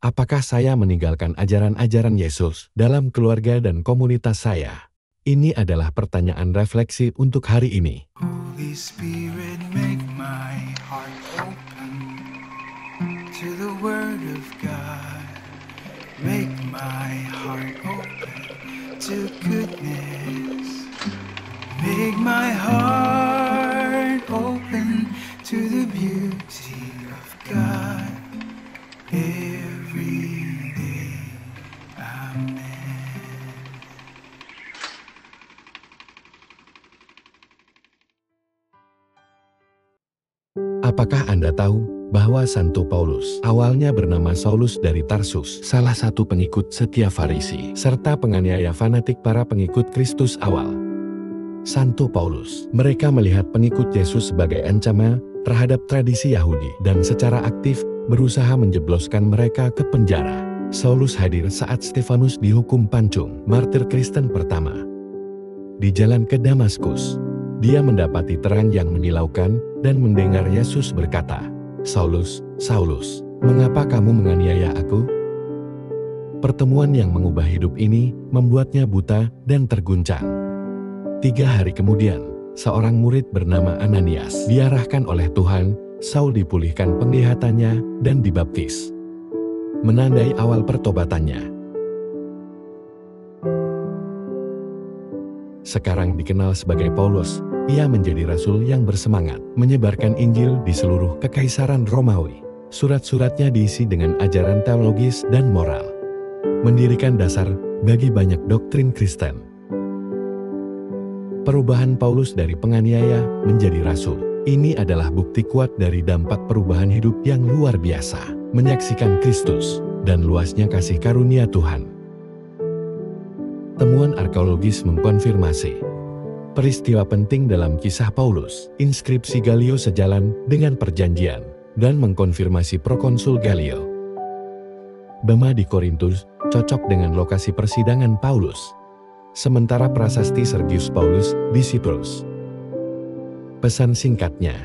Apakah saya meninggalkan ajaran-ajaran Yesus dalam keluarga dan komunitas saya? Ini adalah pertanyaan refleksi untuk hari ini. Holy Spirit, make my heart open to the Word of God. Make my heart open to goodness. Make my heart open to the beauty of God every day. Amen. Apakah Anda tahu bahwa Santo Paulus awalnya bernama Saulus dari Tarsus, salah satu pengikut setia Farisi, serta penganiaya fanatik para pengikut Kristus awal? Santo Paulus, mereka melihat pengikut Yesus sebagai ancaman terhadap tradisi Yahudi dan secara aktif berusaha menjebloskan mereka ke penjara. Saulus hadir saat Stefanus dihukum pancung, martir Kristen pertama. Di jalan ke Damaskus, dia mendapati terang yang menyilaukan dan mendengar Yesus berkata, "Saulus, Saulus, mengapa kamu menganiaya aku?" Pertemuan yang mengubah hidup ini membuatnya buta dan terguncang. 3 hari kemudian, seorang murid bernama Ananias diarahkan oleh Tuhan. Saul dipulihkan penglihatannya dan dibaptis, menandai awal pertobatannya. Sekarang dikenal sebagai Paulus, ia menjadi rasul yang bersemangat menyebarkan Injil di seluruh kekaisaran Romawi. Surat-suratnya diisi dengan ajaran teologis dan moral, mendirikan dasar bagi banyak doktrin Kristen. Perubahan Paulus dari penganiaya menjadi rasul. Ini adalah bukti kuat dari dampak perubahan hidup yang luar biasa, menyaksikan Kristus dan luasnya kasih karunia Tuhan. Temuan arkeologis mengkonfirmasi peristiwa penting dalam kisah Paulus. Inskripsi Galio sejalan dengan perjanjian dan mengkonfirmasi prokonsul Galio. Bema di Korintus cocok dengan lokasi persidangan Paulus, sementara prasasti Sergius Paulus di Siprus. Pesan singkatnya,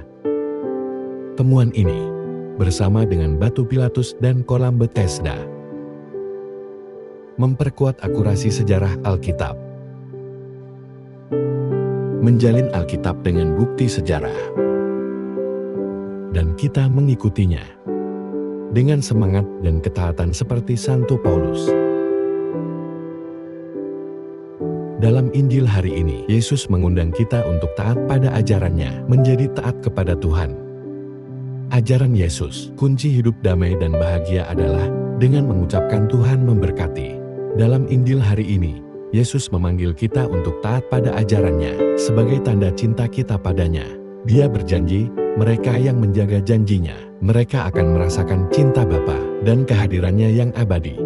temuan ini bersama dengan batu Pilatus dan kolam Bethesda memperkuat akurasi sejarah Alkitab, menjalin Alkitab dengan bukti sejarah, dan kita mengikutinya dengan semangat dan ketaatan seperti Santo Paulus. Dalam Injil hari ini, Yesus mengundang kita untuk taat pada ajarannya, menjadi taat kepada Tuhan. Ajaran Yesus, kunci hidup damai dan bahagia adalah dengan mengucapkan Tuhan memberkati. Dalam Injil hari ini, Yesus memanggil kita untuk taat pada ajarannya sebagai tanda cinta kita padanya. Dia berjanji, mereka yang menjaga janjinya, mereka akan merasakan cinta Bapa dan kehadirannya yang abadi.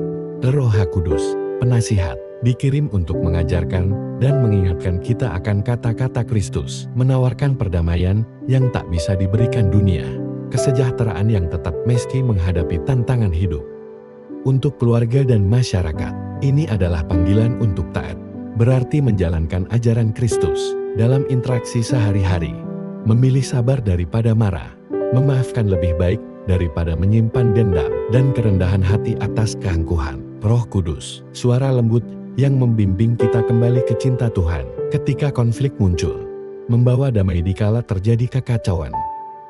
Roh Kudus, penasihat, dikirim untuk mengajarkan dan mengingatkan kita akan kata-kata Kristus, menawarkan perdamaian yang tak bisa diberikan dunia, kesejahteraan yang tetap meski menghadapi tantangan hidup. Untuk keluarga dan masyarakat, ini adalah panggilan untuk taat, berarti menjalankan ajaran Kristus dalam interaksi sehari-hari, memilih sabar daripada marah, memaafkan lebih baik daripada menyimpan dendam, dan kerendahan hati atas keangkuhan. Roh Kudus, suara lembut yang membimbing kita kembali ke cinta Tuhan ketika konflik muncul, membawa damai dikala terjadi kekacauan,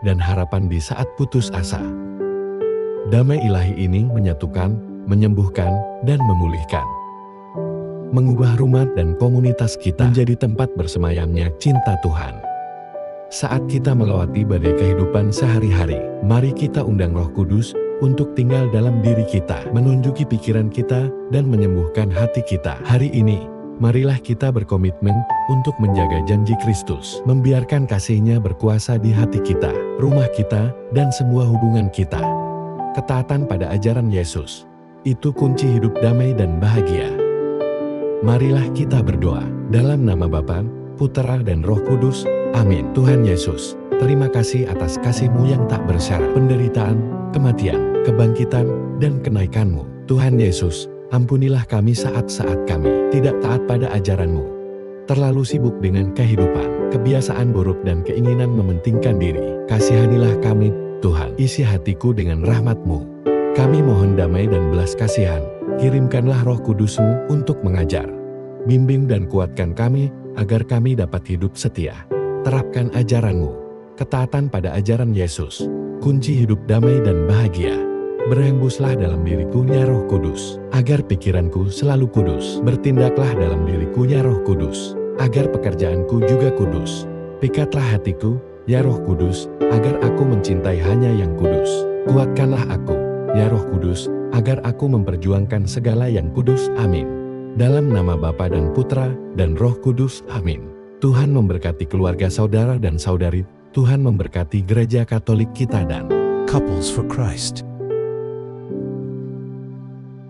dan harapan di saat putus asa. Damai ilahi ini menyatukan, menyembuhkan, dan memulihkan. Mengubah rumah dan komunitas kita menjadi tempat bersemayamnya cinta Tuhan. Saat kita melewati badai kehidupan sehari-hari, mari kita undang Roh Kudus untuk tinggal dalam diri kita, menunjuki pikiran kita, dan menyembuhkan hati kita. Hari ini, marilah kita berkomitmen untuk menjaga janji Kristus, membiarkan kasih-Nya berkuasa di hati kita, rumah kita, dan semua hubungan kita. Ketaatan pada ajaran Yesus, itu kunci hidup damai dan bahagia. Marilah kita berdoa, dalam nama Bapa, Putera, dan Roh Kudus. Amin. Tuhan Yesus, terima kasih atas kasih-Mu yang tak bersyarat, penderitaan, kematian, kebangkitan, dan kenaikan-Mu. Tuhan Yesus, ampunilah kami saat-saat kami tidak taat pada ajaran-Mu. Terlalu sibuk dengan kehidupan, kebiasaan buruk dan keinginan mementingkan diri. Kasihanilah kami, Tuhan. Isi hatiku dengan rahmat-Mu. Kami mohon damai dan belas kasihan. Kirimkanlah Roh Kudus-Mu untuk mengajar, bimbing dan kuatkan kami, agar kami dapat hidup setia. Terapkan ajaran-Mu, ketaatan pada ajaran Yesus, kunci hidup damai dan bahagia. Berhembuslah dalam diriku ya Roh Kudus, agar pikiranku selalu kudus. Bertindaklah dalam diriku ya Roh Kudus, agar pekerjaanku juga kudus. Pikatlah hatiku, ya Roh Kudus, agar aku mencintai hanya yang kudus. Kuatkanlah aku, ya Roh Kudus, agar aku memperjuangkan segala yang kudus. Amin. Dalam nama Bapa dan Putra dan Roh Kudus. Amin. Tuhan memberkati keluarga saudara dan saudari. Tuhan memberkati Gereja Katolik kita dan Couples for Christ.